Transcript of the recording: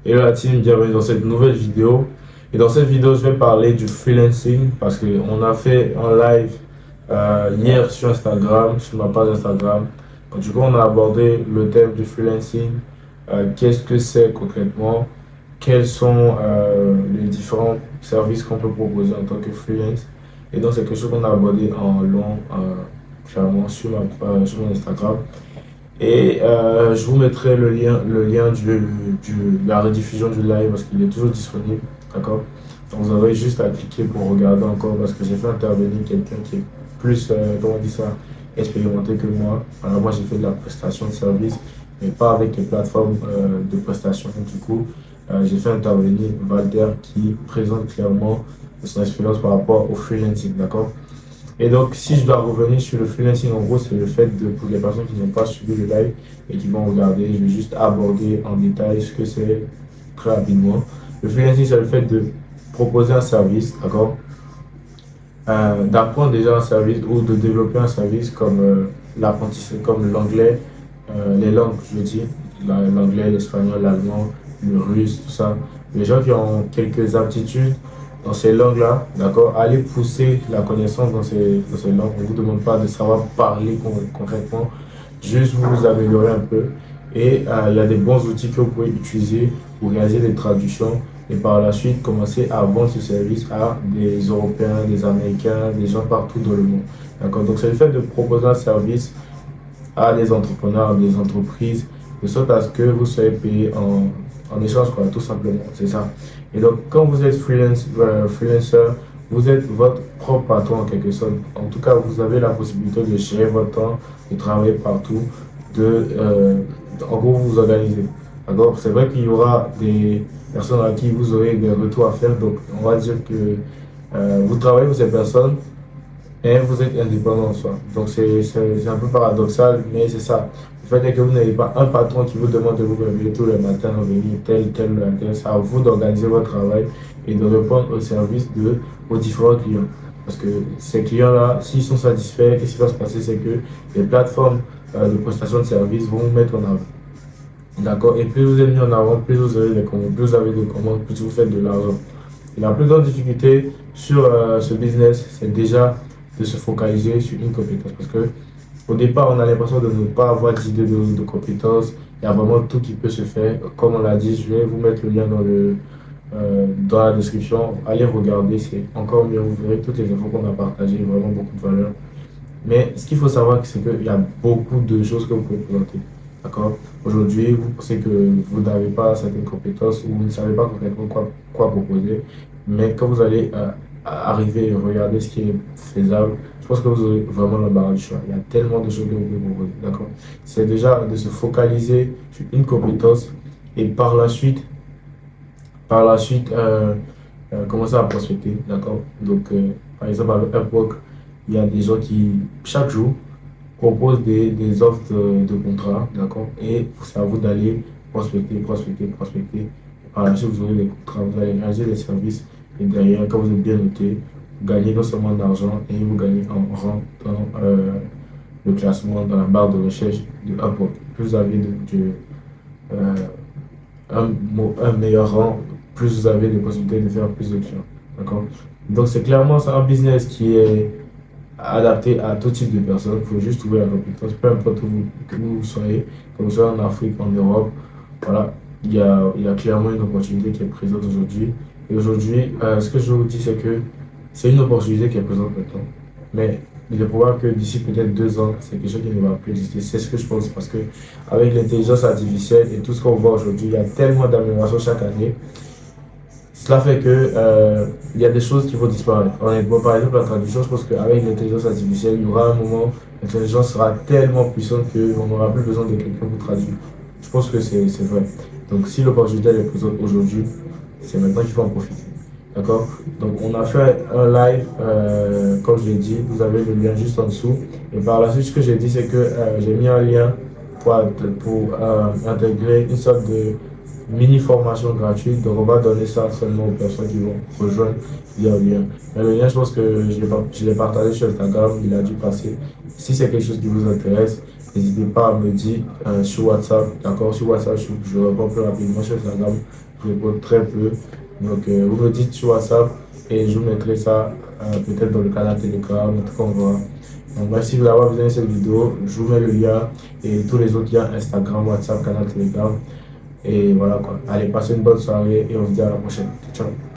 Hello la team, bienvenue dans cette nouvelle vidéo. Et dans cette vidéo, je vais parler du freelancing parce qu'on a fait un live hier sur Instagram, sur ma page Instagram. Donc, du coup, on a abordé le thème du freelancing. Qu'est-ce que c'est concrètement? Quels sont les différents services qu'on peut proposer en tant que freelance? Et donc, c'est quelque chose qu'on a abordé en long, clairement, sur sur mon Instagram. Et je vous mettrai le lien de la rediffusion du live parce qu'il est toujours disponible. D'accord? Donc vous aurez juste à cliquer pour regarder encore parce que j'ai fait intervenir quelqu'un qui est plus, comment on dit ça, expérimenté que moi. Alors moi j'ai fait de la prestation de service, mais pas avec les plateformes de prestation. Du coup, j'ai fait intervenir Walter qui présente clairement son expérience par rapport au freelancing. D'accord? Et donc, si je dois revenir sur le freelancing, en gros, c'est le fait de, pour les personnes qui n'ont pas suivi le live et qui vont regarder, je vais juste aborder en détail ce que c'est très rapidement. Le freelancing, c'est le fait de proposer un service, d'accord? D'apprendre déjà un service ou de développer un service comme l'apprentissage, comme l'anglais, les langues, je veux dire, l'anglais, l'espagnol, l'allemand, le russe, tout ça. Les gens qui ont quelques aptitudes dans ces langues-là, d'accord, allez pousser la connaissance dans ces langues. On ne vous demande pas de savoir parler concrètement, juste vous améliorer un peu. Et il y a des bons outils que vous pouvez utiliser pour réaliser des traductions et par la suite commencer à vendre ce service à des Européens, des Américains, des gens partout dans le monde. D'accord? Donc c'est le fait de proposer un service à des entrepreneurs, des entreprises, de sorte à ce que vous soyez payé en échange, quoi, tout simplement. C'est ça. Et donc quand vous êtes freelancer, vous êtes votre propre patron en quelque sorte. En tout cas, vous avez la possibilité de gérer votre temps, de travailler partout, en gros, vous vous organisez. D'accord? C'est vrai qu'il y aura des personnes à qui vous aurez des retours à faire. Donc, on va dire que vous travaillez pour ces personnes et vous êtes indépendant en soi. Donc, c'est un peu paradoxal, mais c'est ça. Le fait est que vous n'avez pas un patron qui vous demande de vous réveiller tous les matins, venir tel. C'est à vous d'organiser votre travail et de répondre au service de vos différents clients. Parce que ces clients-là, s'ils sont satisfaits, qu'est-ce qui va se passer? C'est que les plateformes de prestation de services vont vous mettre en avant. D'accord? Et plus vous êtes mis en avant, plus vous avez des commandes, plus vous avez de commandes, plus vous faites de l'argent. Et la plus grande difficulté sur ce business, c'est déjà de se focaliser sur une compétence. Parce que au départ, on a l'impression de ne pas avoir d'idée de compétences. Il y a vraiment tout qui peut se faire. Comme on l'a dit, je vais vous mettre le lien dans la description. Allez regarder, c'est encore mieux. Vous verrez toutes les infos qu'on a partagées, vraiment beaucoup de valeur. Mais ce qu'il faut savoir, c'est qu'il y a beaucoup de choses que vous pouvez présenter. D'accord? Aujourd'hui, vous pensez que vous n'avez pas certaines compétences ou vous ne savez pas concrètement quoi proposer. Mais quand vous allez arriver et regarder ce qui est faisable, je pense que vous aurez vraiment l'embarras du choix. Il y a tellement de choses que vous pouvez proposer. D'accord? C'est déjà de se focaliser sur une compétence et par la suite commencer à prospecter. D'accord? Donc, par exemple, avec Upwork, il y a des gens qui, chaque jour, proposent des offres de contrat, d'accord? Et c'est à vous d'aller prospecter. Et par la suite, vous aurez des contrats, vous allez réaliser des services. Et derrière, quand vous êtes bien noté, vous gagnez non seulement de l'argent, et vous gagnez en rang dans le classement, dans la barre de recherche de Upwork. Plus vous avez euh, un meilleur rang, plus vous avez de possibilités de faire plus de clients. D'accord? Donc c'est clairement un business qui est adapté à tout type de personnes. Il faut juste trouver la compétence, peu importe que vous soyez, que vous soyez en Afrique, en Europe. Voilà, il y a clairement une opportunité qui est présente aujourd'hui. Et aujourd'hui, ce que je vous dis, c'est que c'est une opportunité qui est présente maintenant. Mais il est probable que d'ici peut-être 2 ans, c'est quelque chose qui ne va plus exister. C'est ce que je pense parce que avec l'intelligence artificielle et tout ce qu'on voit aujourd'hui, il y a tellement d'améliorations chaque année. Cela fait que il y a des choses qui vont disparaître. Honnêtement, par exemple, la traduction, je pense qu'avec l'intelligence artificielle, il y aura un moment, l'intelligence sera tellement puissante qu'on n'aura plus besoin de quelqu'un pour traduire. Je pense que c'est vrai. Donc, si l'opportunité est présente aujourd'hui, c'est maintenant qu'il faut en profiter. D'accord? Donc, on a fait un live, comme je l'ai dit, vous avez le lien juste en dessous. Et par la suite, ce que j'ai dit, c'est que j'ai mis un lien pour intégrer une sorte de mini formation gratuite. Donc, on va donner ça seulement aux personnes qui vont rejoindre via le lien. Mais le lien, je pense que je l'ai partagé sur Instagram, il a dû passer. Si c'est quelque chose qui vous intéresse, n'hésitez pas à me dire sur WhatsApp. D'accord? Sur WhatsApp, je réponds plus rapidement. Sur Instagram, je réponds très peu. Donc, vous me dites sur WhatsApp et je vous mettrai ça peut-être dans le canal Telegram, en tout cas, on voit. Donc, bref, si vous avez besoin de cette vidéo, je vous mets le lien et tous les autres liens Instagram, WhatsApp, canal Telegram. Et voilà quoi. Allez, passez une bonne soirée et on se dit à la prochaine. Ciao.